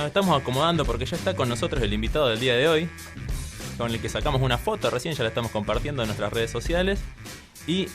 Nos estamos acomodando porque ya está con nosotros el invitado del día de hoy, con el que sacamos una foto recién, ya la estamos compartiendo en nuestras redes sociales. Y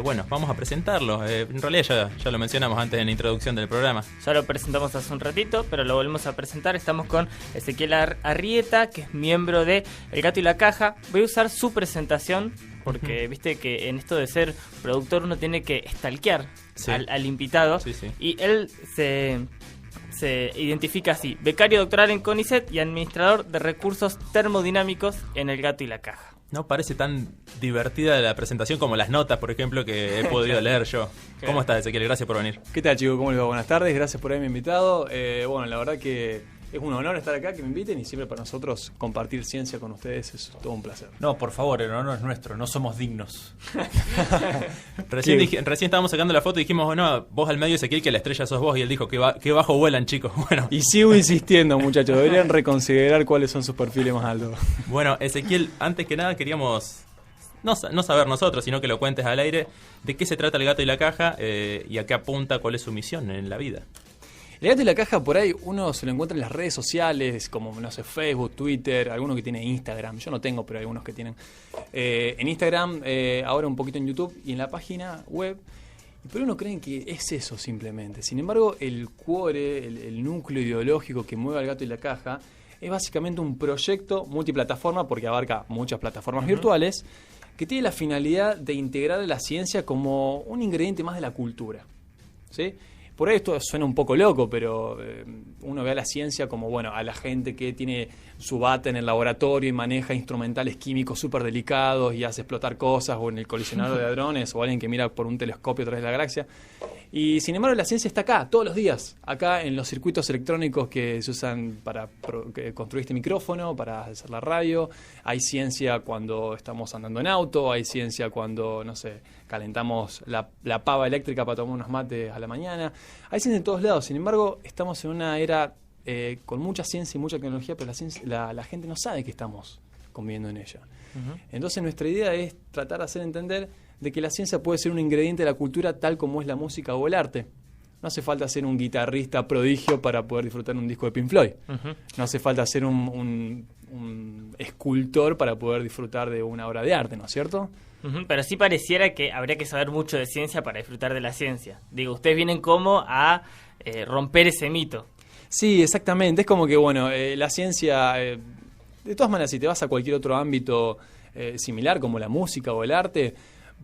bueno, vamos a presentarlo. En realidad ya lo mencionamos antes en la introducción del programa. Ya lo presentamos hace un ratito, pero lo volvemos a presentar. Estamos con Ezequiel Arrieta, que es miembro de El Gato y la Caja. Voy a usar su presentación porque viste que en esto de ser productor uno tiene que stalkear al invitado. Sí. Y él se identifica así: becario doctoral en CONICET y administrador de recursos termodinámicos en El Gato y la Caja. No parece tan divertida la presentación como las notas, por ejemplo, que he podido leer yo. ¿Cómo estás, Ezequiel? Gracias por venir. ¿Qué tal, chicos? ¿Cómo les va? Buenas tardes, gracias por haberme invitado. Bueno, la verdad que es un honor estar acá, que me inviten, y siempre para nosotros compartir ciencia con ustedes es todo un placer. No, por favor, el honor es nuestro, no somos dignos. Recién estábamos sacando la foto y dijimos, no, vos al medio, Ezequiel, que la estrella sos vos, y él dijo, que bajo vuelan, chicos. Bueno. Y sigo insistiendo, muchachos, deberían reconsiderar cuáles son sus perfiles más altos. Bueno, Ezequiel, antes que nada queríamos no saber nosotros, sino que lo cuentes al aire, de qué se trata El Gato y la Caja y a qué apunta, cuál es su misión en la vida. El Gato y la Caja, por ahí uno se lo encuentra en las redes sociales, como, no sé, Facebook, Twitter, algunos que tienen Instagram. Yo no tengo, pero hay algunos que tienen. En Instagram, ahora un poquito en YouTube y en la página web. Pero uno cree que es eso simplemente. Sin embargo, el cuore, el núcleo ideológico que mueve al Gato y la Caja, es básicamente un proyecto multiplataforma, porque abarca muchas plataformas virtuales, que tiene la finalidad de integrar la ciencia como un ingrediente más de la cultura, ¿sí? Por ahí esto suena un poco loco, pero uno ve a la ciencia como, bueno, a la gente que tiene su bata en el laboratorio y maneja instrumentales químicos súper delicados y hace explotar cosas, o en el colisionador de hadrones, o alguien que mira por un telescopio a través de la galaxia. Y sin embargo la ciencia está acá, todos los días, acá en los circuitos electrónicos que se usan para construir este micrófono, para hacer la radio. Hay ciencia cuando estamos andando en auto, hay ciencia cuando, no sé, calentamos la pava eléctrica para tomar unos mates a la mañana. Hay ciencia en todos lados. Sin embargo, estamos en una era con mucha ciencia y mucha tecnología, pero la gente no sabe que estamos conviviendo en ella. Entonces nuestra idea es tratar de hacer entender de que la ciencia puede ser un ingrediente de la cultura tal como es la música o el arte. No hace falta ser un guitarrista prodigio para poder disfrutar un disco de Pink Floyd. No hace falta ser un escultor para poder disfrutar de una obra de arte, ¿no es cierto? Pero sí pareciera que habría que saber mucho de ciencia para disfrutar de la ciencia. Digo, ustedes vienen como a romper ese mito. Sí, exactamente. Es como que, bueno, la ciencia, de todas maneras, si te vas a cualquier otro ámbito similar como la música o el arte,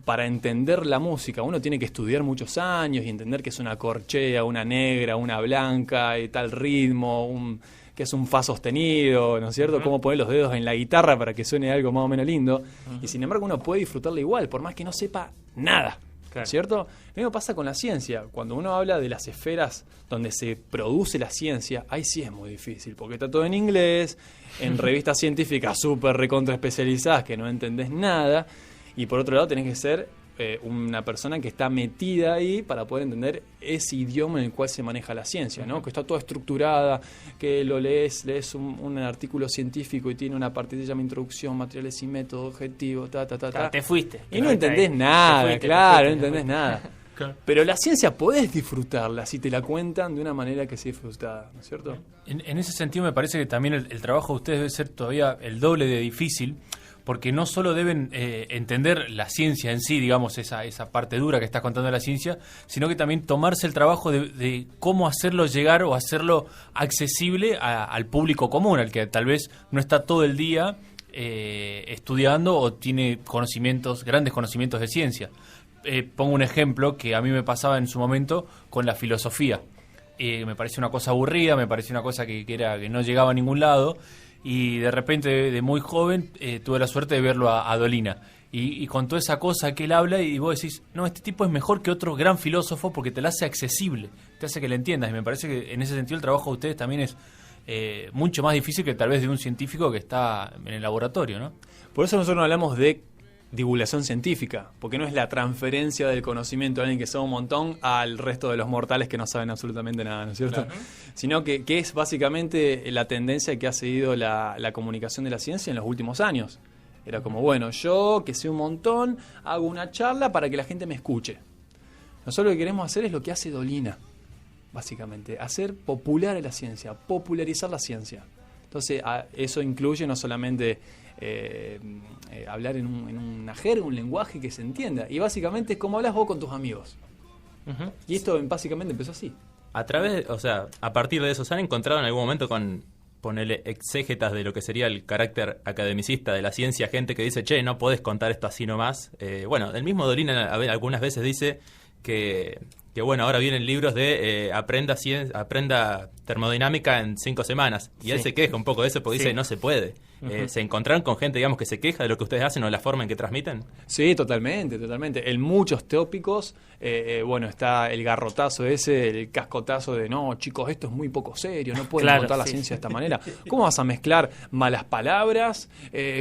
para entender la música uno tiene que estudiar muchos años y entender que es una corchea, una negra, una blanca, y tal ritmo, que es un fa sostenido, ¿no es cierto? Cómo poner los dedos en la guitarra para que suene algo más o menos lindo. Y sin embargo uno puede disfrutarla igual, por más que no sepa nada. ¿Cierto? Lo mismo pasa con la ciencia. Cuando uno habla de las esferas donde se produce la ciencia, ahí sí es muy difícil, porque está todo en inglés, en revistas científicas súper recontra especializadas que no entendés nada, y por otro lado tenés que ser una persona que está metida ahí para poder entender ese idioma en el cual se maneja la ciencia, ¿no? Que está toda estructurada, que lo lees un artículo científico y tiene una parte que se llama Introducción, Materiales y Métodos, Objetivos, Claro, te fuiste. Y no entendés nada, claro, no entendés nada. Claro. Pero la ciencia podés disfrutarla si te la cuentan de una manera que sea disfrutada, ¿no es cierto? En ese sentido me parece que también el trabajo de ustedes debe ser todavía el doble de difícil, porque no solo deben entender la ciencia en sí, digamos, esa parte dura que estás contando de la ciencia, sino que también tomarse el trabajo de cómo hacerlo llegar o hacerlo accesible al público común, al que tal vez no está todo el día estudiando o tiene grandes conocimientos de ciencia. Pongo un ejemplo que a mí me pasaba en su momento con la filosofía. Me parecía una cosa aburrida, me parecía una cosa que no llegaba a ningún lado. Y de repente, de muy joven, tuve la suerte de verlo a Dolina. Y con toda esa cosa que él habla, y vos decís, no, este tipo es mejor que otro gran filósofo porque te la hace accesible, te hace que le entiendas. Y me parece que en ese sentido el trabajo de ustedes también es mucho más difícil que tal vez de un científico que está en el laboratorio, ¿no? Por eso nosotros no hablamos de divulgación científica, porque no es la transferencia del conocimiento de alguien que sabe un montón al resto de los mortales que no saben absolutamente nada, ¿no es cierto? Claro. Sino que es básicamente la tendencia que ha seguido la comunicación de la ciencia en los últimos años. Era como, bueno, yo que sé un montón, hago una charla para que la gente me escuche. Nosotros lo que queremos hacer es lo que hace Dolina. básicamente, hacer popular la ciencia, popularizar la ciencia. Entonces, eso incluye no solamente hablar en una jerga, un lenguaje que se entienda, y básicamente es como hablas vos con tus amigos. Y esto básicamente empezó así. A partir de eso, ¿se han encontrado en algún momento con ponerle exégetas de lo que sería el carácter academicista de la ciencia, gente que dice, che, no podés contar esto así nomás? Bueno, el mismo Dolina algunas veces dice que bueno, ahora vienen libros de aprenda termodinámica en 5 semanas. Y él se queja un poco de eso porque dice, no se puede. ¿Se encontraron con gente, digamos, que se queja de lo que ustedes hacen o la forma en que transmiten? Sí, totalmente. En muchos tópicos, bueno, está el garrotazo ese, el cascotazo de, no, chicos, esto es muy poco serio, no pueden contar la ciencia de esta manera. ¿Cómo vas a mezclar malas palabras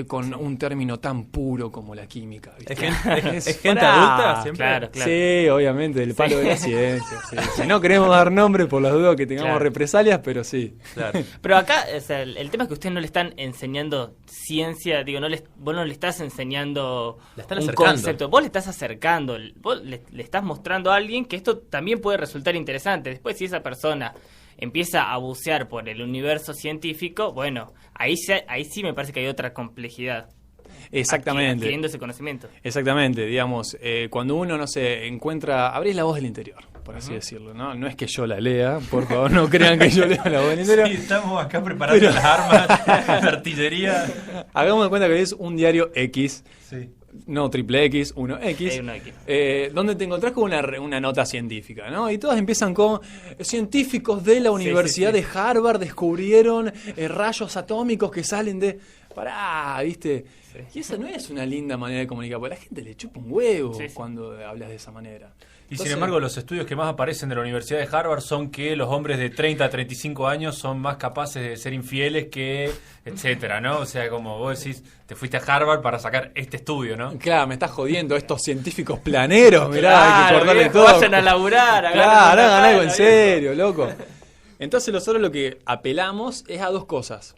con un término tan puro como la química? ¿Viste? ¿Es gente adulta siempre? Claro. Sí, obviamente, del palo de la ciencia. Sí. Si no queremos dar nombre por las dudas que tengamos represalias, pero sí. Claro. Pero acá, o sea, el tema es que ustedes no le están enseñando ciencia, digo, vos no le estás enseñando un concepto, vos le estás acercando, vos le estás mostrando a alguien que esto también puede resultar interesante. Después, si esa persona empieza a bucear por el universo científico, bueno, ahí sí me parece que hay otra complejidad. Exactamente. Adquiriendo ese conocimiento. Exactamente, digamos, cuando uno, no se encuentra, abrís la voz del interior, por así decirlo, ¿no? No es que yo la lea, por favor, no crean que yo lea la voz del interior. Sí, estamos acá preparando las armas, la artillería. Hagamos de cuenta que es un diario X. Sí. No triple X, 1X, donde te encontrás con una nota científica, ¿no? Y todas empiezan con científicos de la Universidad de Harvard descubrieron rayos atómicos que salen de... Pará, ¿viste? Sí. Y esa no es una linda manera de comunicar, porque a la gente le chupa un huevo cuando hablas de esa manera. Sin embargo, los estudios que más aparecen de la Universidad de Harvard son que los hombres de 30 a 35 años son más capaces de ser infieles que, etcétera, ¿no? O sea, como vos decís, te fuiste a Harvard para sacar este estudio, ¿no? Claro, me estás jodiendo, estos científicos planeros, mirá, hay que cortarle todo. Vayan a laburar, claro, hagan algo en serio, loco. Entonces nosotros lo que apelamos es a dos cosas.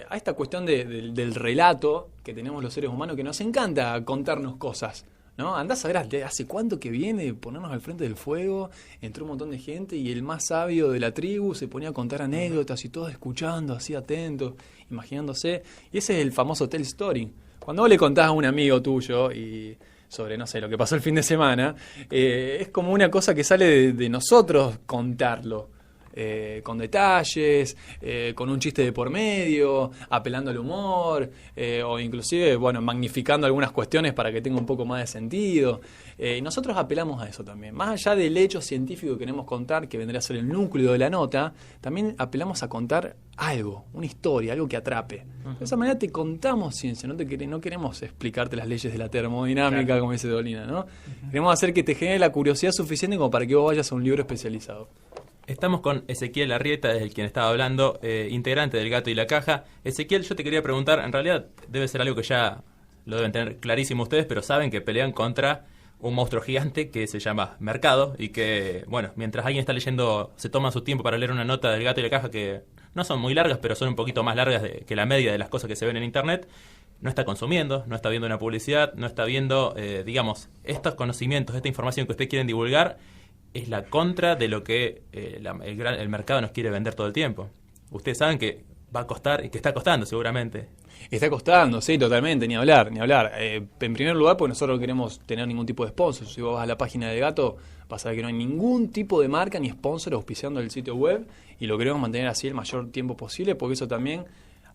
A esta cuestión del relato que tenemos los seres humanos, que nos encanta contarnos cosas, ¿no? Andás a ver, hace cuánto que viene ponernos al frente del fuego, entró un montón de gente y el más sabio de la tribu se ponía a contar anécdotas y todos escuchando, así atentos, imaginándose. Y ese es el famoso tell story. Cuando vos le contás a un amigo tuyo y sobre, no sé, lo que pasó el fin de semana, es como una cosa que sale de nosotros contarlo. Con detalles, con un chiste de por medio, apelando al humor, o inclusive, bueno, magnificando algunas cuestiones para que tenga un poco más de sentido. Y nosotros apelamos a eso también. Más allá del hecho científico que queremos contar, que vendría a ser el núcleo de la nota, también apelamos a contar algo, una historia, algo que atrape. De esa manera te contamos ciencia, no queremos explicarte las leyes de la termodinámica, como dice Dolina, ¿no? Queremos hacer que te genere la curiosidad suficiente como para que vos vayas a un libro especializado. Estamos con Ezequiel Arrieta, desde el quien estaba hablando, integrante del Gato y la Caja. Ezequiel, yo te quería preguntar, en realidad debe ser algo que ya lo deben tener clarísimo ustedes, pero saben que pelean contra un monstruo gigante que se llama mercado y que, bueno, mientras alguien está leyendo, se toma su tiempo para leer una nota del Gato y la Caja que no son muy largas, pero son un poquito más largas que la media de las cosas que se ven en Internet, no está consumiendo, no está viendo una publicidad, no está viendo, digamos, estos conocimientos, esta información que ustedes quieren divulgar, es la contra de lo que el mercado nos quiere vender todo el tiempo. Ustedes saben que va a costar y que está costando seguramente. Está costando, sí, totalmente, ni hablar. En primer lugar, porque nosotros no queremos tener ningún tipo de sponsor. Si vos vas a la página de Gato, vas a ver que no hay ningún tipo de marca ni sponsor auspiciando el sitio web y lo queremos mantener así el mayor tiempo posible porque eso también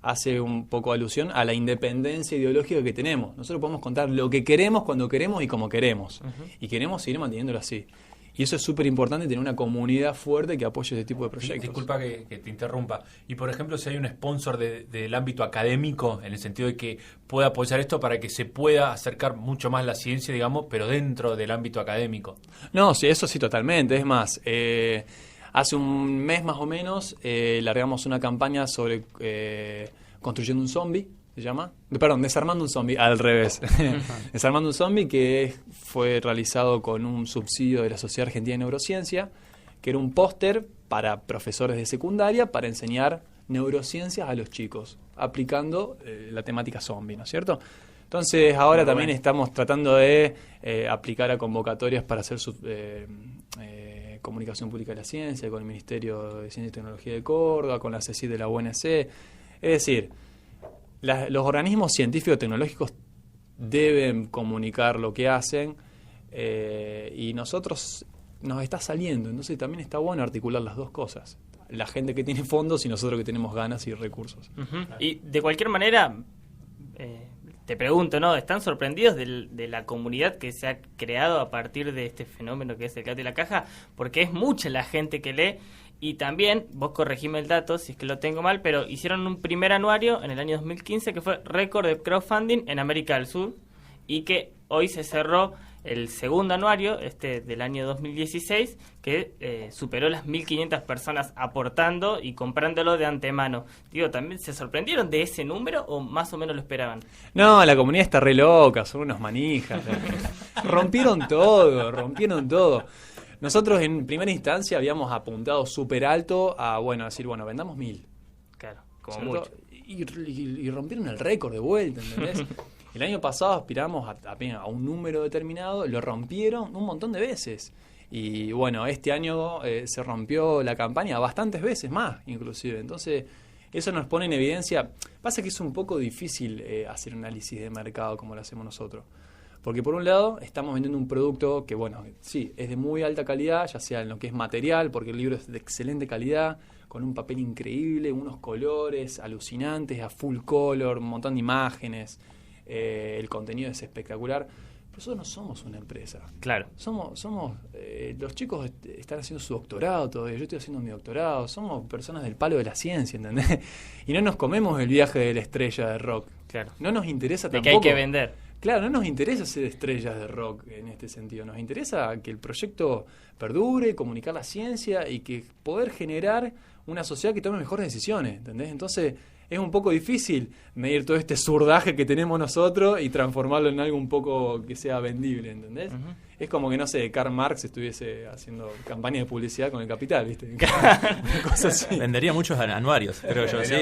hace un poco alusión a la independencia ideológica que tenemos. Nosotros podemos contar lo que queremos, cuando queremos y como queremos. Y queremos seguir manteniéndolo así. Y eso es súper importante, tener una comunidad fuerte que apoye ese tipo de proyectos. Disculpa que te interrumpa. Y por ejemplo, si hay un sponsor del ámbito académico, en el sentido de que pueda apoyar esto para que se pueda acercar mucho más la ciencia, digamos, pero dentro del ámbito académico. No, sí, eso sí, totalmente. Es más, hace un mes más o menos largamos una campaña sobre construyendo un zombie. Se llama, Desarmando un zombie, al revés. Desarmando un zombie, que fue realizado con un subsidio de la Sociedad Argentina de Neurociencia, que era un póster para profesores de secundaria para enseñar neurociencias a los chicos, aplicando la temática zombie, ¿no es cierto? Entonces ahora también estamos tratando de aplicar a convocatorias para hacer Comunicación Pública de la Ciencia, con el Ministerio de Ciencia y Tecnología de Córdoba, con la CECIT de la UNC. Es decir, los organismos científicos tecnológicos deben comunicar lo que hacen y nosotros nos está saliendo, entonces también está bueno articular las dos cosas. La gente que tiene fondos y nosotros que tenemos ganas y recursos. Y de cualquier manera, te pregunto, ¿no? ¿Están sorprendidos de la comunidad que se ha creado a partir de este fenómeno que es el gato y la caja? Porque es mucha la gente que lee. Y también, vos corregime el dato si es que lo tengo mal, pero hicieron un primer anuario en el año 2015 que fue récord de crowdfunding en América del Sur y que hoy se cerró el segundo anuario, del año 2016, que superó las 1.500 personas aportando y comprándolo de antemano. Digo, ¿también se sorprendieron de ese número o más o menos lo esperaban? No, la comunidad está re loca, son unos manijas. rompieron todo. Nosotros en primera instancia habíamos apuntado súper alto a, decir, vendamos 1.000. Claro, como ¿cierto? mucho. Y rompieron el récord de vuelta, ¿entendés? El año pasado aspiramos a un número determinado, lo rompieron un montón de veces. Y este año se rompió la campaña bastantes veces más, inclusive. Entonces, eso nos pone en evidencia. Pasa que es un poco difícil hacer un análisis de mercado como lo hacemos nosotros. Porque por un lado estamos vendiendo un producto que, sí, es de muy alta calidad, ya sea en lo que es material, porque el libro es de excelente calidad, con un papel increíble, unos colores alucinantes, a full color, un montón de imágenes, el contenido es espectacular. Pero nosotros no somos una empresa. Claro. Somos los chicos están haciendo su doctorado todavía, yo estoy haciendo mi doctorado, somos personas del palo de la ciencia, ¿entendés? Y no nos comemos el viaje de la estrella de rock. Claro. No nos interesa de tampoco. Que hay que vender. Claro, no nos interesa ser estrellas de rock en este sentido. Nos interesa que el proyecto perdure, comunicar la ciencia y que poder generar una sociedad que tome mejores decisiones, ¿entendés? Entonces es un poco difícil medir todo este surdaje que tenemos nosotros y transformarlo en algo un poco que sea vendible, ¿entendés? Uh-huh. Es como que, no sé, Karl Marx estuviese haciendo campaña de publicidad con el Capital, ¿viste? Una cosa así. Vendería muchos anuarios, creo yo, sí.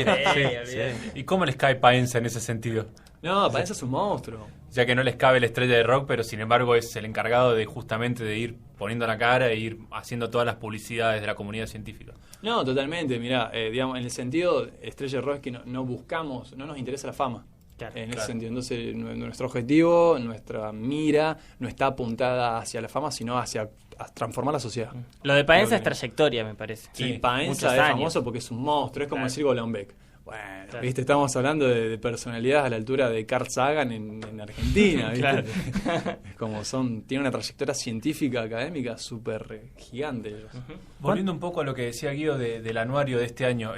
¿Y cómo les cae Paenza en ese sentido? No, Paenza es un monstruo. Ya que no les cabe la estrella de rock, pero sin embargo es el encargado de justamente de ir poniendo la cara e ir haciendo todas las publicidades de la comunidad científica. No, totalmente. Mirá, digamos, en el sentido, estrella de rock es que no buscamos, no nos interesa la fama. Claro, en ese sentido. Entonces, nuestro objetivo, nuestra mira, no está apuntada hacia la fama, sino hacia transformar la sociedad. Lo de Paenza es trayectoria, me parece. Sí, y Paenza es famoso porque es un monstruo, es como decir Golombek. Bueno, claro. ¿Viste? Estamos hablando de personalidades a la altura de Carl Sagan en Argentina, ¿viste? Claro. Como tiene una trayectoria científica, académica súper gigante. Uh-huh. Volviendo un poco a lo que decía Guido del anuario de este año,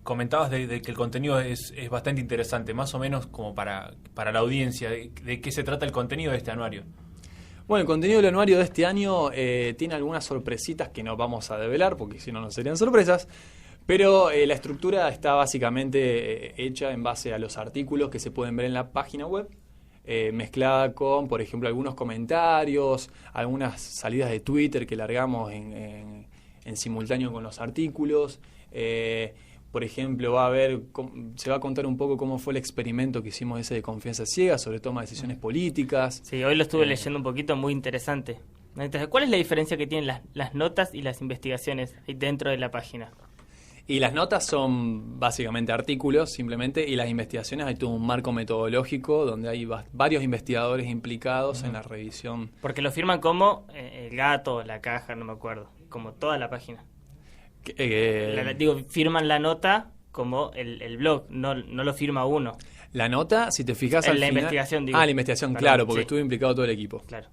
comentabas de que el contenido es bastante interesante, más o menos como para la audiencia, de qué se trata el contenido de este anuario. Bueno, el contenido del anuario de este año tiene algunas sorpresitas que no vamos a develar, porque si no, no serían sorpresas. Pero la estructura está básicamente hecha en base a los artículos que se pueden ver en la página web, mezclada con, por ejemplo, algunos comentarios, algunas salidas de Twitter que largamos en simultáneo con los artículos. Por ejemplo, se va a contar un poco cómo fue el experimento que hicimos ese de confianza ciega sobre toma de decisiones políticas. Sí, hoy lo estuve leyendo un poquito, muy interesante. Entonces, ¿cuál es la diferencia que tienen las notas y las investigaciones dentro de la página? Y las notas son básicamente artículos, simplemente, y las investigaciones hay todo un marco metodológico donde hay varios investigadores implicados en la revisión. Porque lo firman como el gato, la caja, no me acuerdo, como toda la página. Firman la nota como el blog, no lo firma uno. La nota, si te fijas al final... La investigación, digo. La investigación, perdón, claro, porque estuvo implicado todo el equipo. Claro.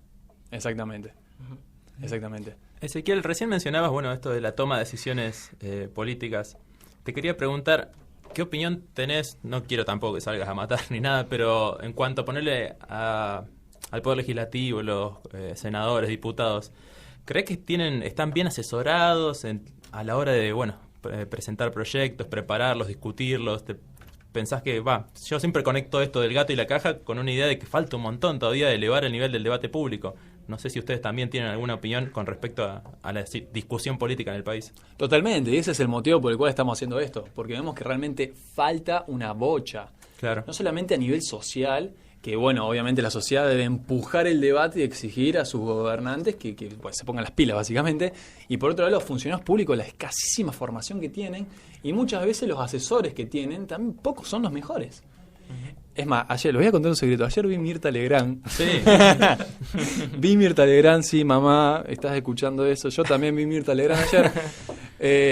Exactamente. Uh-huh. Exactamente. Ezequiel, recién mencionabas, esto de la toma de decisiones políticas. Te quería preguntar, ¿qué opinión tenés? No quiero tampoco que salgas a matar ni nada, pero en cuanto a ponerle al Poder Legislativo, los senadores, diputados, ¿crees que están bien asesorados a la hora de, presentar proyectos, prepararlos, discutirlos? ¿Pensás que, yo siempre conecto esto del gato y la caja con una idea de que falta un montón todavía de elevar el nivel del debate público? No sé si ustedes también tienen alguna opinión con respecto a la discusión política en el país. Totalmente, y ese es el motivo por el cual estamos haciendo esto, porque vemos que realmente falta una bocha. Claro. No solamente a nivel social, que bueno, obviamente la sociedad debe empujar el debate y exigir a sus gobernantes que pues, se pongan las pilas básicamente, y por otro lado los funcionarios públicos, la escasísima formación que tienen, y muchas veces los asesores que tienen también pocos son los mejores. Es más, ayer, les voy a contar un secreto, ayer vi Mirta Legrand. Sí. Vi Mirta Legrand, sí, mamá, estás escuchando eso, yo también vi Mirta Legrand ayer.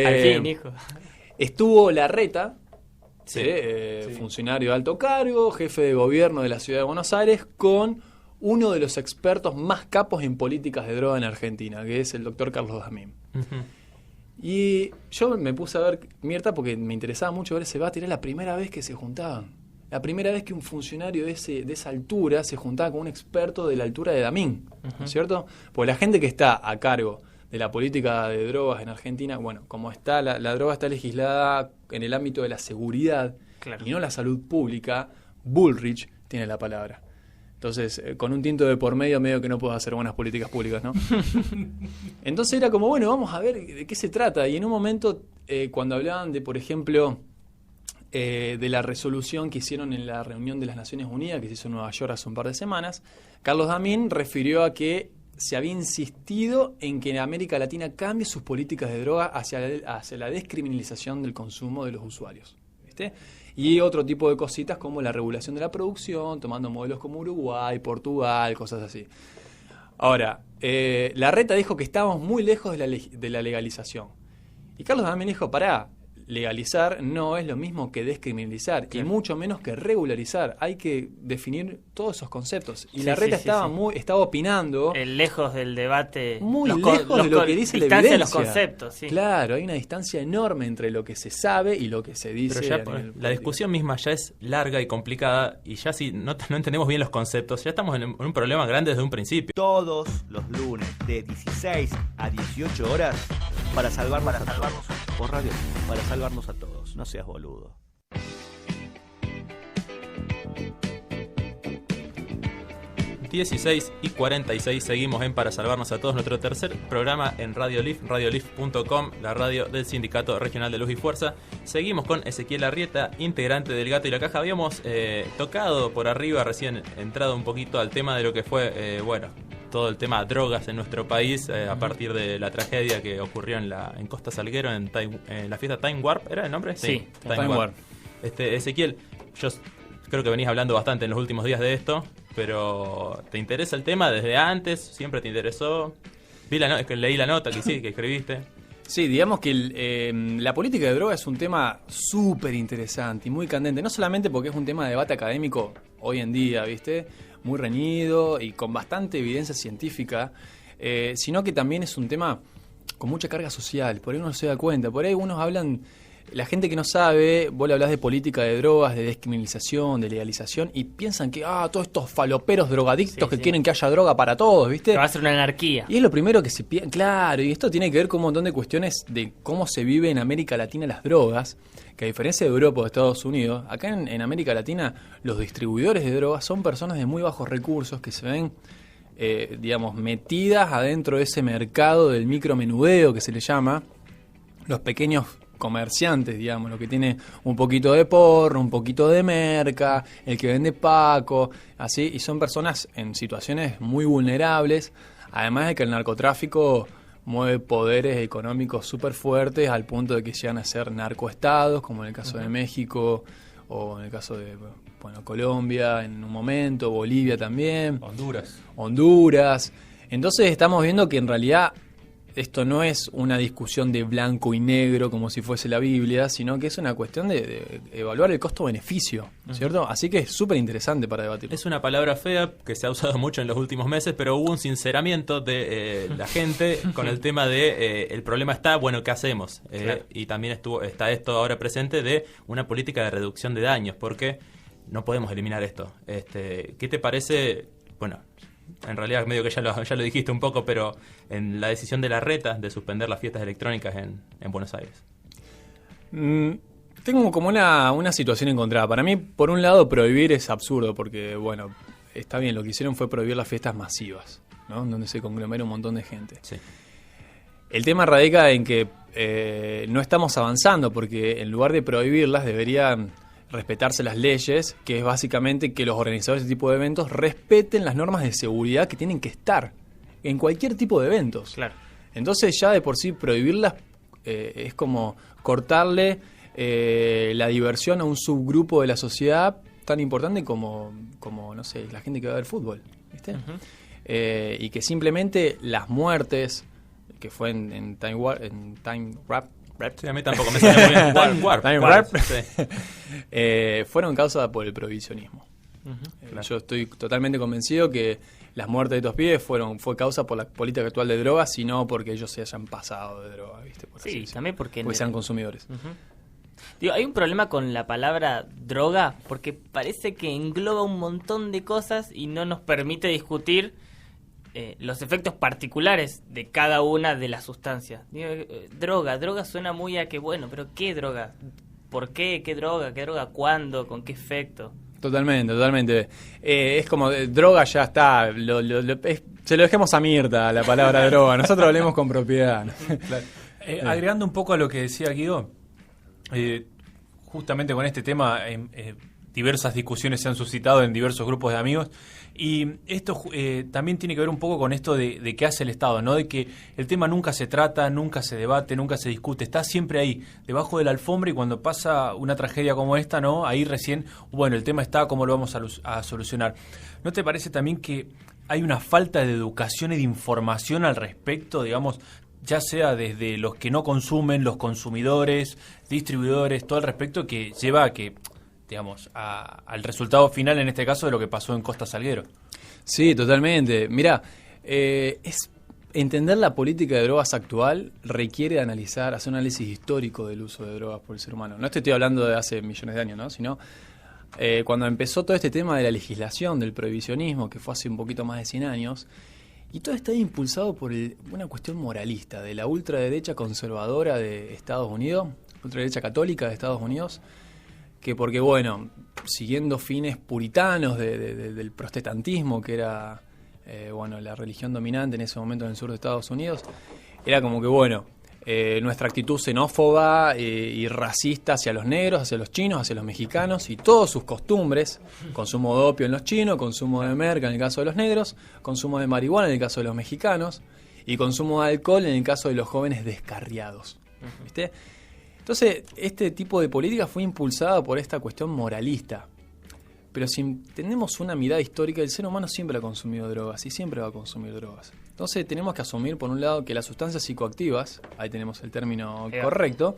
Al fin, hijo. Estuvo Larreta, Sí. funcionario de alto cargo, jefe de gobierno de la ciudad de Buenos Aires, con uno de los expertos más capos en políticas de droga en Argentina, que es el doctor Carlos Damín. Ujú. Y yo me puse a ver Mirta porque me interesaba mucho ver ese debate, era la primera vez que se juntaban. La primera vez que un funcionario de esa altura se juntaba con un experto de la altura de Damín, ¿no es cierto? Porque la gente que está a cargo de la política de drogas en Argentina, bueno, como está la droga está legislada en el ámbito de la seguridad Claro. y no la salud pública, Bullrich tiene la palabra. Entonces, con un tinto de por medio que no puedo hacer buenas políticas públicas, ¿no? Entonces era como, bueno, vamos a ver de qué se trata. Y en un momento, cuando hablaban de, por ejemplo, de la resolución que hicieron en la reunión de las Naciones Unidas, que se hizo en Nueva York hace un par de semanas, Carlos Damín refirió a que se había insistido en que América Latina cambie sus políticas de droga hacia la descriminalización del consumo de los usuarios, ¿viste? Y otro tipo de cositas como la regulación de la producción, tomando modelos como Uruguay, Portugal, cosas así. Ahora, Larreta dijo que estábamos muy lejos de la legalización. Y Carlos también dijo, pará, legalizar no es lo mismo que descriminalizar, y mucho menos que regularizar. Hay que definir todos esos conceptos. Y Sí, Larreta sí, sí, sí. estaba opinando Lejos del debate. muy los co- lejos los de lo co- que dice la distancia de evidencia. los conceptos, sí. Claro, hay una distancia enorme entre lo que se sabe y lo que se dice. Pero ya a nivel la político. discusión misma ya es larga y complicada, y ya si no entendemos bien los conceptos, ya estamos en un problema grande desde un principio. Todos los lunes de 16 a 18 horas para salvarnos por radio, para salvarnos a todos. No seas boludo. ...16:46, seguimos en Para Salvarnos a Todos, nuestro tercer programa en Radio Leaf, radiolif.com, la radio del Sindicato Regional de Luz y Fuerza. Seguimos con Ezequiel Arrieta, integrante del Gato y la Caja. Habíamos tocado por arriba, recién entrado un poquito al tema de lo que fue, todo el tema drogas en nuestro país, a partir de la tragedia que ocurrió en Costa Salguero, en la fiesta Time Warp, ¿era el nombre? Sí, Time Warp. Ezequiel, yo creo que venís hablando bastante en los últimos días de esto, pero ¿te interesa el tema desde antes? ¿Siempre te interesó? Leí la nota que escribiste. Sí, digamos que la política de droga es un tema súper interesante y muy candente, no solamente porque es un tema de debate académico hoy en día, ¿viste? Muy reñido y con bastante evidencia científica, sino que también es un tema con mucha carga social, por ahí uno no se da cuenta, por ahí unos hablan, la gente que no sabe, vos le hablás de política de drogas, de descriminalización, de legalización, y piensan que, todos estos faloperos drogadictos Sí, que sí. quieren que haya droga para todos, ¿viste? Que va a ser una anarquía. Y es lo primero que se piensa, claro, y esto tiene que ver con un montón de cuestiones de cómo se vive en América Latina las drogas, que a diferencia de Europa o de Estados Unidos, acá en América Latina los distribuidores de drogas son personas de muy bajos recursos que se ven, digamos, metidas adentro de ese mercado del micromenudeo que se le llama, los pequeños comerciantes, digamos, lo que tiene un poquito de porro, un poquito de merca, el que vende Paco, así, y son personas en situaciones muy vulnerables, además de que el narcotráfico mueve poderes económicos súper fuertes al punto de que llegan a ser narcoestados, como en el caso de México, o en el caso de Colombia en un momento, Bolivia también, Honduras. Entonces estamos viendo que en realidad esto no es una discusión de blanco y negro como si fuese la Biblia, sino que es una cuestión de evaluar el costo-beneficio, ¿cierto? Así que es súper interesante para debatir. Es una palabra fea que se ha usado mucho en los últimos meses, pero hubo un sinceramiento de la gente con el tema de el problema está, bueno, ¿qué hacemos? Claro. Y también está esto ahora presente de una política de reducción de daños, porque no podemos eliminar esto. ¿Qué te parece? Bueno, en realidad medio que ya lo dijiste un poco, pero en la decisión de Larreta de suspender las fiestas electrónicas en Buenos Aires. Tengo como una situación encontrada. Para mí, por un lado, prohibir es absurdo, porque, bueno, está bien, lo que hicieron fue prohibir las fiestas masivas, ¿no? Donde se conglomera un montón de gente. Sí. El tema radica en que no estamos avanzando, porque en lugar de prohibirlas deberían respetarse las leyes, que es básicamente que los organizadores de este tipo de eventos respeten las normas de seguridad que tienen que estar en cualquier tipo de eventos. Claro. Entonces ya de por sí prohibirlas es como cortarle la diversión a un subgrupo de la sociedad tan importante como no sé, la gente que va a ver fútbol, ¿viste? Y que simplemente las muertes, que fue en Time Warp, Sí, a mí tampoco me sale muy bien. Time Warp, Sí. fueron causa por el prohibicionismo. Claro. Yo estoy totalmente convencido que las muertes de estos pibes fue causa por la política actual de drogas, y no porque ellos se hayan pasado de droga, ¿viste? Por así Sí, decirlo. también porque sean consumidores. Digo, hay un problema con la palabra droga porque parece que engloba un montón de cosas y no nos permite discutir los efectos particulares de cada una de las sustancias. Digo, droga suena muy a que, bueno, pero ¿qué droga? ¿Por qué? ¿Qué droga? ¿Qué droga? ¿Cuándo? ¿Con qué efecto? Totalmente. Es como droga, ya está. Se lo dejemos a Mirta, la palabra droga. Nosotros hablemos con propiedad. Agregando un poco a lo que decía Guido, justamente con este tema, diversas discusiones se han suscitado en diversos grupos de amigos, y esto también tiene que ver un poco con esto de qué hace el Estado, ¿no? De que el tema nunca se trata, nunca se debate, nunca se discute, está siempre ahí, debajo de la alfombra, y cuando pasa una tragedia como esta, ¿no? Ahí recién, bueno, el tema está, ¿cómo lo vamos a solucionar? ¿No te parece también que hay una falta de educación y de información al respecto, digamos, ya sea desde los que no consumen, los consumidores, distribuidores, todo al respecto, que lleva a que, digamos, al resultado final, en este caso, de lo que pasó en Costa Salguero? Sí, totalmente. Mirá, entender la política de drogas actual requiere hacer un análisis histórico del uso de drogas por el ser humano. No estoy hablando de hace millones de años, ¿no? Sino cuando empezó todo este tema de la legislación, del prohibicionismo, que fue hace un poquito más de 100 años, y todo está impulsado por una cuestión moralista de la ultraderecha conservadora de Estados Unidos, ultraderecha católica de Estados Unidos, que porque, bueno, siguiendo fines puritanos del protestantismo, que era la religión dominante en ese momento en el sur de Estados Unidos, era como que, bueno, nuestra actitud xenófoba y racista hacia los negros, hacia los chinos, hacia los mexicanos y todas sus costumbres, consumo de opio en los chinos, consumo de merca en el caso de los negros, consumo de marihuana en el caso de los mexicanos y consumo de alcohol en el caso de los jóvenes descarriados, ¿viste? Entonces, este tipo de política fue impulsada por esta cuestión moralista. Pero si tenemos una mirada histórica, el ser humano siempre ha consumido drogas y siempre va a consumir drogas. Entonces tenemos que asumir, por un lado, que las sustancias psicoactivas, ahí tenemos el término correcto,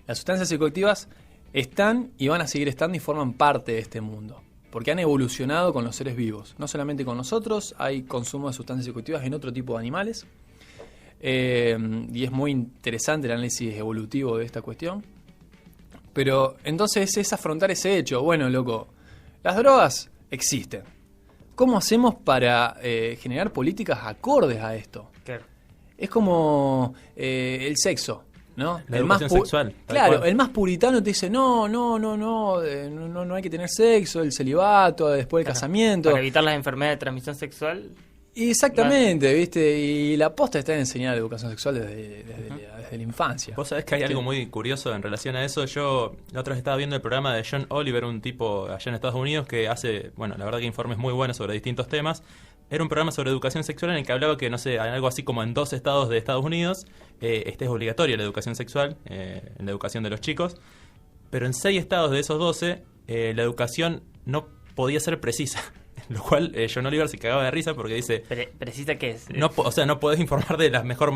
las sustancias psicoactivas están y van a seguir estando y forman parte de este mundo. Porque han evolucionado con los seres vivos. No solamente con nosotros, hay consumo de sustancias psicoactivas en otro tipo de animales. Y es muy interesante el análisis evolutivo de esta cuestión. Pero entonces es afrontar ese hecho. Bueno, loco, las drogas existen. ¿Cómo hacemos para generar políticas acordes a esto? Claro. Es como el sexo, ¿no? La educación sexual. Claro, cual. el más puritano te dice, no hay que tener sexo, el celibato, después el casamiento. Para evitar las enfermedades de transmisión sexual. Exactamente, ¿viste? Y la posta está en enseñar la educación sexual desde la infancia. Vos sabés que hay algo muy curioso en relación a eso. Yo la otra vez estaba viendo el programa de John Oliver, un tipo allá en Estados Unidos que hace, bueno, la verdad que informes muy buenos sobre distintos temas. Era un programa sobre educación sexual en el que hablaba que, no sé, algo así como en 2 estados de Estados Unidos es obligatoria la educación sexual, en la educación de los chicos, pero en 6 estados de esos 12 la educación no podía ser precisa. Lo cual John Oliver se cagaba de risa porque dice... ¿Precisa qué es? No podés informar de la mejor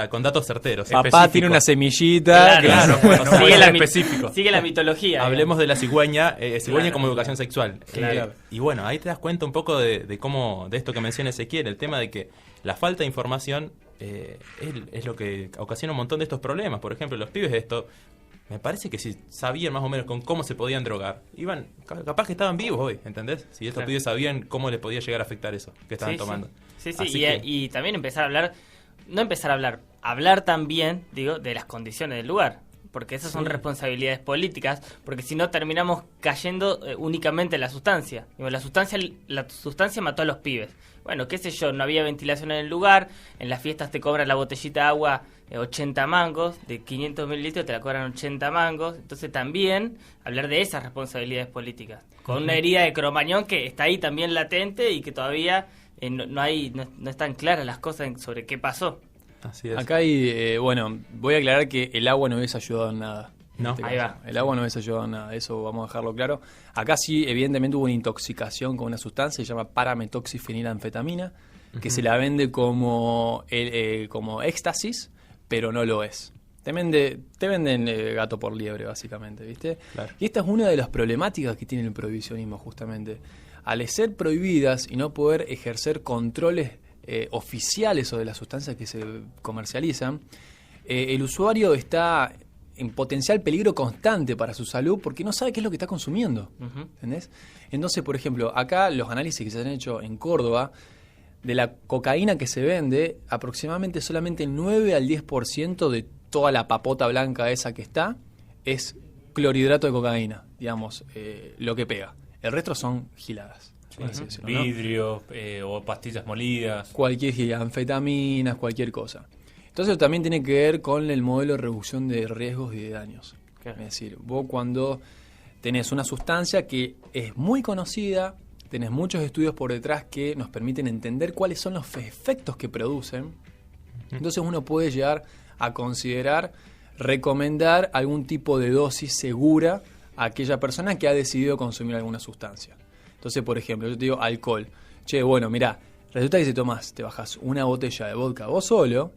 con datos certeros. Papá tiene una semillita. Claro, no sigue, la específico. Sigue la mitología. Hablemos de la cigüeña, Claro. como educación sexual. Claro. Y bueno, ahí te das cuenta un poco de cómo, de esto que menciona Ezequiel, el tema de que la falta de información es lo que ocasiona un montón de estos problemas. Por ejemplo, los pibes de esto... Me parece que si sabían más o menos con cómo se podían drogar, capaz que estaban vivos hoy, ¿entendés? Si estos pibes sabían cómo les podía llegar a afectar eso que estaban tomando. Sí. Y también hablar también, digo, de las condiciones del lugar. porque esas son responsabilidades políticas, porque si no terminamos cayendo únicamente en la sustancia. Digo, la sustancia mató a los pibes. Bueno, qué sé yo, no había ventilación en el lugar, en las fiestas te cobran la botellita de agua 80 mangos, de 500 mililitros te la cobran 80 mangos, entonces también hablar de esas responsabilidades políticas, con una herida de Cromañón que está ahí también latente y que todavía no están claras las cosas sobre qué pasó. Así es. Acá hay, voy a aclarar que el agua no hubiese ayudado en nada. No. Ahí va. El agua no hubiese ayudado en nada, eso vamos a dejarlo claro. Acá sí, evidentemente hubo una intoxicación con una sustancia, se llama parametoxifenilanfetamina, que se la vende como éxtasis, pero no lo es. Te venden gato por liebre, básicamente, ¿viste? Claro. Y esta es una de las problemáticas que tiene el prohibicionismo, justamente. Al ser prohibidas y no poder ejercer controles oficiales sobre las sustancias que se comercializan, el usuario está en potencial peligro constante para su salud porque no sabe qué es lo que está consumiendo. ¿Entendés? Entonces, por ejemplo, acá los análisis que se han hecho en Córdoba, de la cocaína que se vende, aproximadamente solamente el 9 al 10% de toda la papota blanca esa que está es clorhidrato de cocaína, digamos, lo que pega. El resto son giladas. por así decirlo, ¿no? Vidrio o pastillas molidas. Cualquier gilada, anfetaminas, cualquier cosa. Entonces también tiene que ver con el modelo de reducción de riesgos y de daños. Claro. Es decir, vos cuando tenés una sustancia que es muy conocida, tenés muchos estudios por detrás que nos permiten entender cuáles son los efectos que producen, entonces uno puede llegar a considerar, recomendar algún tipo de dosis segura a aquella persona que ha decidido consumir alguna sustancia. Entonces, por ejemplo, yo te digo alcohol. Che, bueno, mirá, resulta que si tomás, te bajás una botella de vodka vos solo,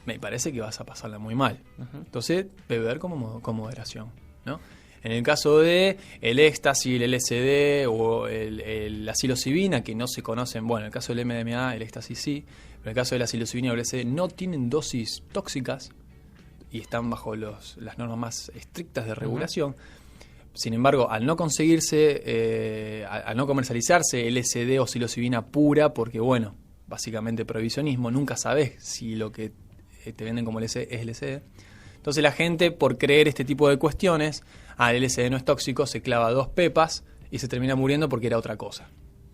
me parece que vas a pasarla muy mal. Entonces, beber con moderación, ¿no? En el caso de el éxtasis, el LSD o la psilocibina, que no se conocen, bueno, en el caso del MDMA, el éxtasis sí, pero en el caso de la psilocibina y el LSD no tienen dosis tóxicas y están bajo las normas más estrictas de regulación. Sin embargo, al no conseguirse, al no comercializarse LSD o psilocibina pura, porque bueno, básicamente prohibicionismo, nunca sabes si lo que te venden como LSD es LSD. Entonces la gente, por creer este tipo de cuestiones, el LSD no es tóxico, se clava 2 pepas y se termina muriendo porque era otra cosa.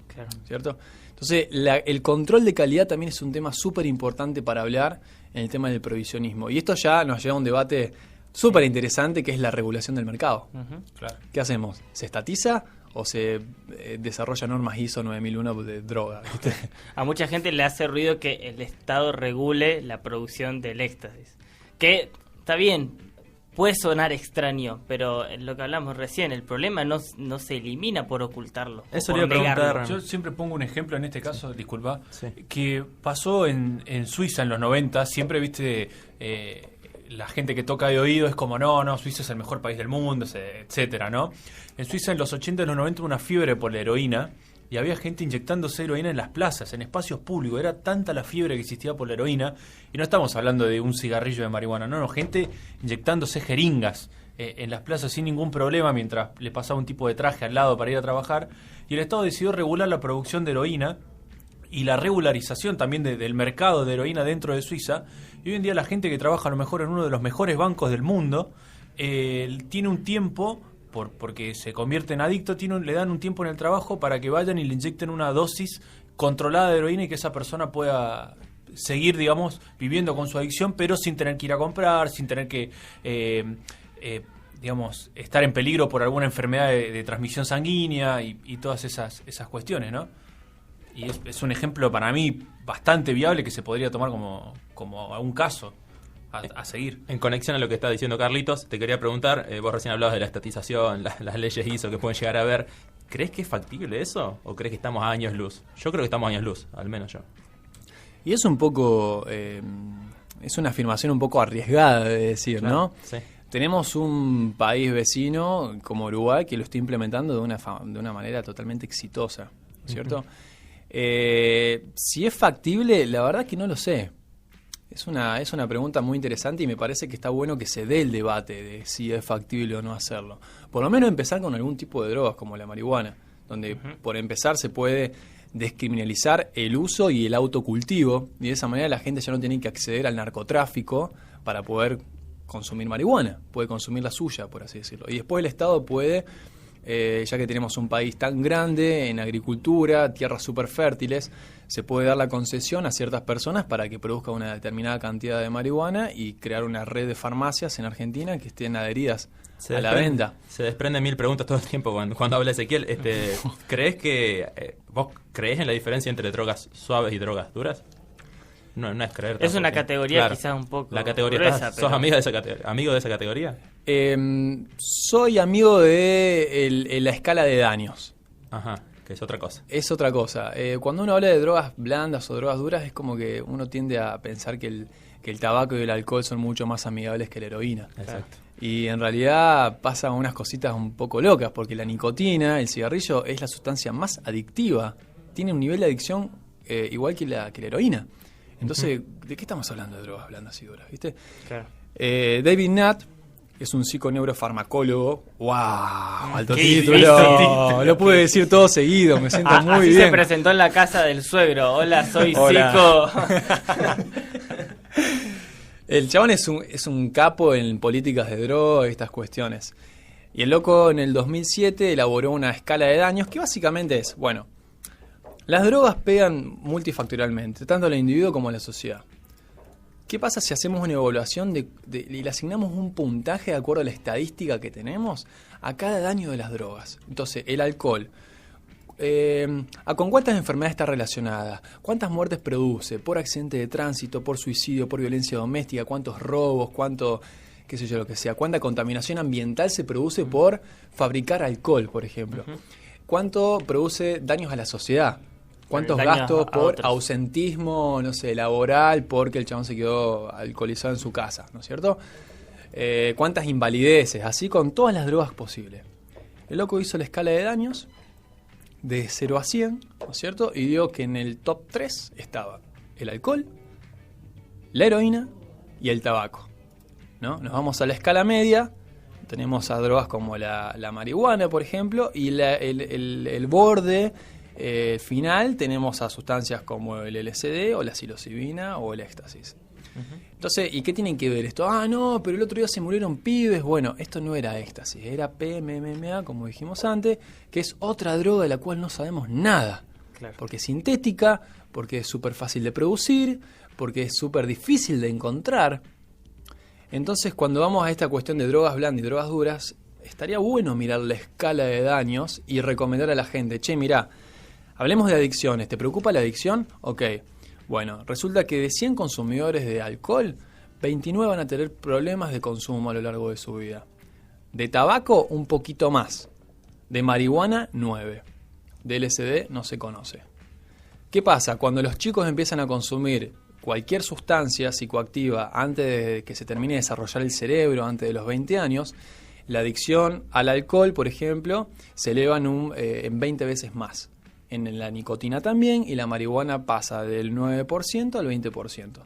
Claro. ¿Cierto? Entonces el control de calidad también es un tema súper importante para hablar en el tema del prohibicionismo. Y esto ya nos lleva a un debate súper interesante que es la regulación del mercado. Claro. ¿Qué hacemos? ¿Se estatiza o se desarrolla normas ISO 9001 de droga? ¿Viste? A mucha gente le hace ruido que el Estado regule la producción del éxtasis. Que está bien, puede sonar extraño, pero en lo que hablamos recién, el problema no se elimina por ocultarlo. Eso o le por iba a preguntar. negarlo. Yo siempre pongo un ejemplo en este caso, disculpa, Sí. que pasó en Suiza en los 90, siempre viste la gente que toca de oído es como no, Suiza es el mejor país del mundo, etcétera, ¿no? En Suiza en los 80 y los 90 hubo una fiebre por la heroína y había gente inyectándose heroína en las plazas, en espacios públicos. Era tanta la fiebre que existía por la heroína y no estamos hablando de un cigarrillo de marihuana, no, gente inyectándose jeringas en las plazas sin ningún problema mientras le pasaba un tipo de traje al lado para ir a trabajar, y el Estado decidió regular la producción de heroína y la regularización también del mercado de heroína dentro de Suiza, y hoy en día la gente que trabaja a lo mejor en uno de los mejores bancos del mundo tiene un tiempo, porque se convierte en adicto, le dan un tiempo en el trabajo para que vayan y le inyecten una dosis controlada de heroína y que esa persona pueda seguir, digamos, viviendo con su adicción, pero sin tener que ir a comprar, sin tener que digamos, estar en peligro por alguna enfermedad de transmisión sanguínea y todas esas cuestiones, ¿no? Y es un ejemplo para mí bastante viable que se podría tomar como un caso a seguir. En conexión a lo que está diciendo Carlitos, te quería preguntar, vos recién hablabas de la estatización, las leyes ISO que pueden llegar a ver. ¿Crees que es factible eso? ¿O crees que estamos a años luz? Yo creo que estamos a años luz, al menos yo. Y es un poco, es una afirmación un poco arriesgada de decir, Claro, ¿no? sí. Tenemos un país vecino como Uruguay que lo está implementando de una manera totalmente exitosa, ¿cierto? Si es factible, la verdad que no lo sé. Es una pregunta muy interesante y me parece que está bueno que se dé el debate de si es factible o no hacerlo. Por lo menos empezar con algún tipo de drogas como la marihuana, donde por empezar se puede descriminalizar el uso y el autocultivo, y de esa manera la gente ya no tiene que acceder al narcotráfico para poder consumir marihuana, puede consumir la suya, por así decirlo. Y después el Estado puede, ya que tenemos un país tan grande en agricultura, tierras súper fértiles, se puede dar la concesión a ciertas personas para que produzcan una determinada cantidad de marihuana y crear una red de farmacias en Argentina que estén adheridas a la venta. Se desprenden 1000 preguntas todo el tiempo cuando habla Ezequiel. ¿Crees que vos crees en la diferencia entre drogas suaves y drogas duras? No es creer. Es una tampoco. categoría Claro, quizás un poco la categoría. gruesa, ¿Sos amigo de esa categoría? Soy amigo de la escala de daños. Ajá, que es otra cosa. Es otra cosa. Cuando uno habla de drogas blandas o drogas duras, es como que uno tiende a pensar que el tabaco y el alcohol son mucho más amigables que la heroína. Exacto. Y en realidad pasan unas cositas un poco locas, porque la nicotina, el cigarrillo, es la sustancia más adictiva. Tiene un nivel de adicción igual que la heroína. Entonces, ¿de qué estamos hablando de drogas blandas y duras? ¿Viste? Claro. David Nutt es un psiconeurofarmacólogo. ¡Wow! Alto Qué título. difícil. Lo pude decir todo seguido, me siento muy así bien. se presentó en la casa del suegro. Hola, soy Hola. psico. El chabón es un capo en políticas de droga y estas cuestiones. Y el loco en el 2007 elaboró una escala de daños que básicamente es, bueno, las drogas pegan multifactorialmente, tanto al individuo como a la sociedad. ¿Qué pasa si hacemos una evaluación y le asignamos un puntaje de acuerdo a la estadística que tenemos a cada daño de las drogas? Entonces, el alcohol, ¿con cuántas enfermedades está relacionada? ¿Cuántas muertes produce? ¿Por accidente de tránsito? ¿Por suicidio? ¿Por violencia doméstica? ¿Cuántos robos? ¿Cuánto, qué sé yo, lo que sea? ¿Cuánta contaminación ambiental se produce por fabricar alcohol, por ejemplo? ¿Cuánto produce daños a la sociedad? ¿Cuántos Daños gastos a por otros. ausentismo, no sé, laboral, porque el chabón se quedó alcoholizado en su casa, ¿no es cierto? ¿Cuántas invalideces? Así con todas las drogas posibles. El loco hizo la escala de daños de 0 a 100, ¿no es cierto? Y dio que en el top 3 estaba el alcohol, la heroína y el tabaco, ¿no? Nos vamos a la escala media, tenemos a drogas como la marihuana, por ejemplo, y el borde final tenemos a sustancias como el LSD o la psilocibina o el éxtasis. Entonces, ¿y qué tienen que ver esto? Ah, no, pero el otro día se murieron pibes. Bueno, esto no era éxtasis, era PMMA, como dijimos antes, que es otra droga de la cual no sabemos nada. Claro. Porque es sintética, porque es súper fácil de producir, porque es súper difícil de encontrar. Entonces, cuando vamos a esta cuestión de drogas blandas y drogas duras, estaría bueno mirar la escala de daños y recomendar a la gente, che, mirá, hablemos de adicciones, ¿te preocupa la adicción? Ok. Bueno, resulta que de 100 consumidores de alcohol, 29 van a tener problemas de consumo a lo largo de su vida. De tabaco, un poquito más. De marihuana, 9. De LSD, no se conoce. ¿Qué pasa? Cuando los chicos empiezan a consumir cualquier sustancia psicoactiva antes de que se termine de desarrollar el cerebro, antes de los 20 años, la adicción al alcohol, por ejemplo, se eleva en 20 veces más. En la nicotina también, y la marihuana pasa del 9% al 20%.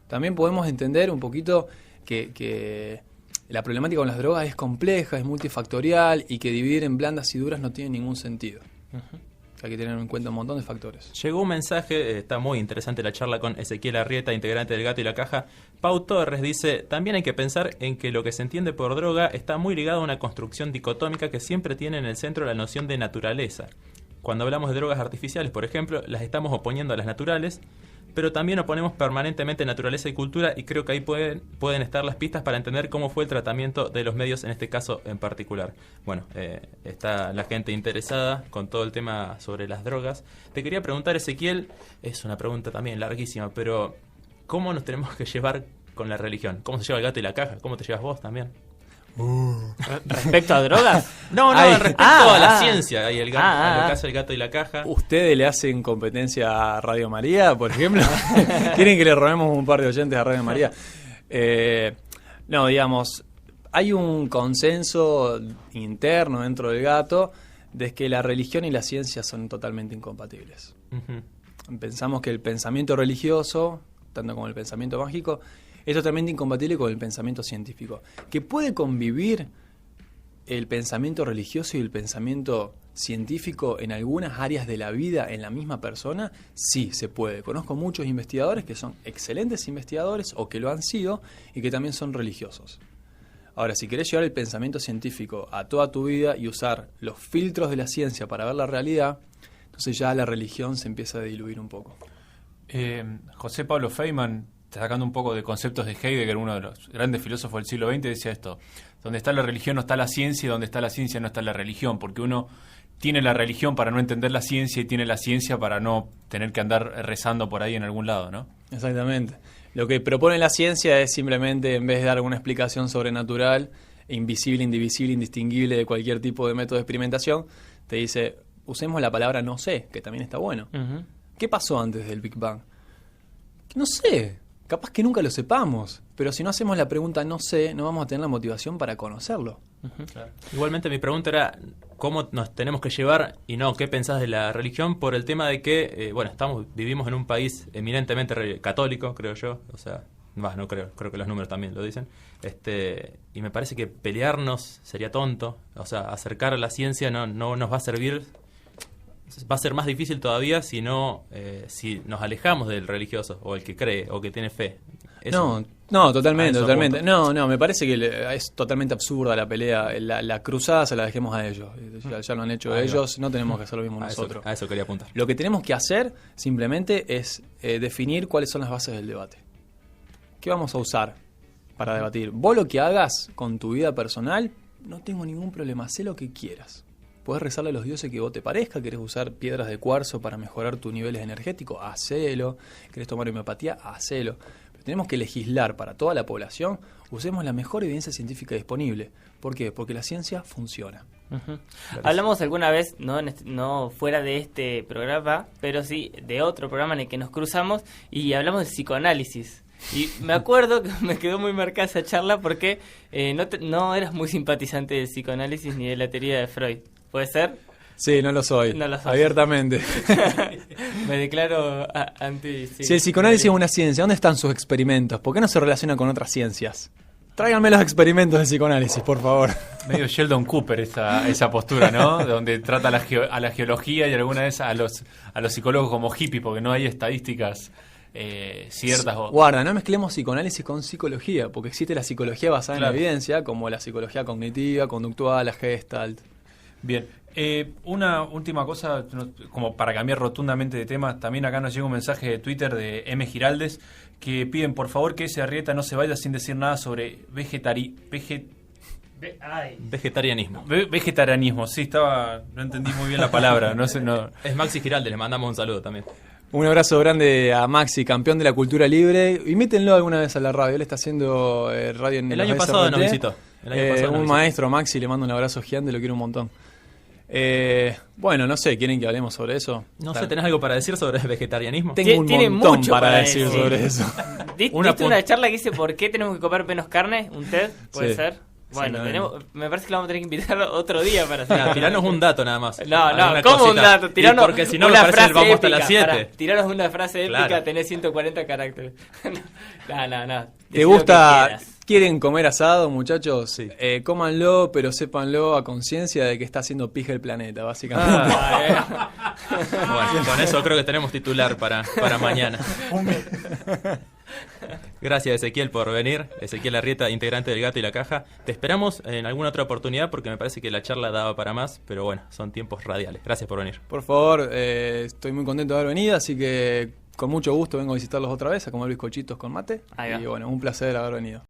También podemos entender un poquito que la problemática con las drogas es compleja, es multifactorial, y que dividir en blandas y duras no tiene ningún sentido. Hay que tener en cuenta un montón de factores. Llegó un mensaje, está muy interesante la charla con Ezequiel Arrieta, integrante del Gato y la Caja. Pau Torres dice, también hay que pensar en que lo que se entiende por droga está muy ligado a una construcción dicotómica que siempre tiene en el centro la noción de naturaleza. Cuando hablamos de drogas artificiales, por ejemplo, las estamos oponiendo a las naturales, pero también oponemos permanentemente naturaleza y cultura, y creo que ahí pueden estar las pistas para entender cómo fue el tratamiento de los medios en este caso en particular. Bueno, está la gente interesada con todo el tema sobre las drogas. Te quería preguntar, Ezequiel, es una pregunta también larguísima, pero ¿cómo nos tenemos que llevar con la religión? ¿Cómo se lleva el Gato y la Caja? ¿Cómo te llevas vos también? ¿Respecto a drogas? No, Ay. respecto a la ciencia y el gato, a lo que hace el Gato y la Caja. ¿Ustedes le hacen competencia a Radio María, por ejemplo? ¿Quieren que le robemos un par de oyentes a Radio María? No, digamos, hay un consenso interno dentro del Gato de que la religión y la ciencia son totalmente incompatibles. Pensamos que el pensamiento religioso, tanto como el pensamiento mágico, es totalmente incompatible con el pensamiento científico. ¿Que puede convivir el pensamiento religioso y el pensamiento científico en algunas áreas de la vida en la misma persona? Sí, se puede. Conozco muchos investigadores que son excelentes investigadores o que lo han sido y que también son religiosos. Ahora, si querés llevar el pensamiento científico a toda tu vida y usar los filtros de la ciencia para ver la realidad, entonces ya la religión se empieza a diluir un poco. José Pablo Feynman, sacando un poco de conceptos de Heidegger, uno de los grandes filósofos del siglo XX, decía esto: donde está la religión no está la ciencia, y donde está la ciencia no está la religión, porque uno tiene la religión para no entender la ciencia y tiene la ciencia para no tener que andar rezando por ahí en algún lado, ¿no? Exactamente. Lo que propone la ciencia es simplemente, en vez de dar alguna explicación sobrenatural, invisible, indivisible, indistinguible de cualquier tipo de método de experimentación, te dice, usemos la palabra no sé, que también está bueno. Ujú. ¿Qué pasó antes del Big Bang? No sé, capaz que nunca lo sepamos, pero si no hacemos la pregunta no sé, no vamos a tener la motivación para conocerlo. Igualmente mi pregunta era cómo nos tenemos que llevar y no qué pensás de la religión por el tema de que, bueno, vivimos en un país eminentemente católico, creo yo, o sea, no creo que los números también lo dicen, y me parece que pelearnos sería tonto, o sea, acercar a la ciencia no nos va a servir, va a ser más difícil todavía si nos alejamos del religioso o el que cree o que tiene fe. Eso, No, totalmente, a eso totalmente. apunto. No, me parece que es totalmente absurda la pelea. La cruzada se la dejemos a ellos. Ya lo han hecho Ahí va. ellos, no tenemos que hacer lo mismo a nosotros. eso quería apuntar. Lo que tenemos que hacer simplemente es definir cuáles son las bases del debate. ¿Qué vamos a usar para debatir? Vos lo que hagas con tu vida personal, no tengo ningún problema, hacé lo que quieras. Podés rezarle a los dioses que vos te parezca, querés usar piedras de cuarzo para mejorar tus niveles energéticos, hacelo. Querés tomar homeopatía, hacelo. Pero tenemos que legislar para toda la población, usemos la mejor evidencia científica disponible. ¿Por qué? Porque la ciencia funciona. Ujú. Hablamos alguna vez, no fuera de este programa, pero sí de otro programa en el que nos cruzamos y hablamos de psicoanálisis. Y me acuerdo que me quedó muy marcada esa charla porque no eras muy simpatizante del psicoanálisis ni de la teoría de Freud. ¿Puede ser? Sí, no lo soy. No lo sos. Abiertamente. Me declaro anti... Sí. Si el psicoanálisis es una ciencia, ¿dónde están sus experimentos? ¿Por qué no se relaciona con otras ciencias? Tráiganme los experimentos de psicoanálisis, por favor. Medio Sheldon Cooper esa postura, ¿no? Donde trata a la geología y alguna vez a los psicólogos como hippie, porque no hay estadísticas ciertas. Guarda, no mezclemos psicoanálisis con psicología, porque existe la psicología basada Claro. en la evidencia, como la psicología cognitiva, conductual, la Gestalt. Bien, una última cosa, como para cambiar rotundamente de tema, también acá nos llega un mensaje de Twitter de M. Giraldes, que piden por favor que ese Arrieta no se vaya sin decir nada sobre vegetarianismo. Sí, no entendí muy bien la palabra, no sé, no. Es Maxi Giralde, le mandamos un saludo también. Un abrazo grande a Maxi, campeón de la cultura libre. Imítenlo alguna vez a la radio, él está haciendo radio en El los año pasado nos SRT. visitó. El año pasado nos Un visitó. maestro, Maxi, le mando un abrazo gigante, lo quiero un montón. Bueno, no sé, ¿quieren que hablemos sobre eso? No sé, ¿tenés algo para decir sobre el vegetarianismo? Tengo un Tiene montón mucho para para decir decir. sobre eso. ¿Diste Una una charla que dice por qué tenemos que comer menos carne? ¿Un TED? ¿Puede Sí. ser? Bueno, Exactamente. me parece que lo vamos a tener que invitar otro día para hacer. Mira, tiranos un dato nada más. No, Alguna ¿cómo un cosita. dato? Y Tiranos porque si no, me una parece frase que vamos hasta épica. las 7. Pará, tiranos una frase épica, Claro. tenés 140 caracteres. No. ¿Te Decí lo gusta? que quieras. ¿Quieren comer asado, muchachos? Sí. Cómanlo, pero sépanlo a conciencia de que está haciendo pija el planeta, básicamente. Bueno, con eso creo que tenemos titular para mañana. Gracias Ezequiel por venir. Ezequiel Arrieta, integrante del Gato y la Caja. Te esperamos en alguna otra oportunidad porque me parece que la charla daba para más, pero bueno, son tiempos radiales. Gracias por venir. Por favor, estoy muy contento de haber venido, así que con mucho gusto vengo a visitarlos otra vez, a comer bizcochitos con mate. Ahí va. Y bueno, un placer haber venido.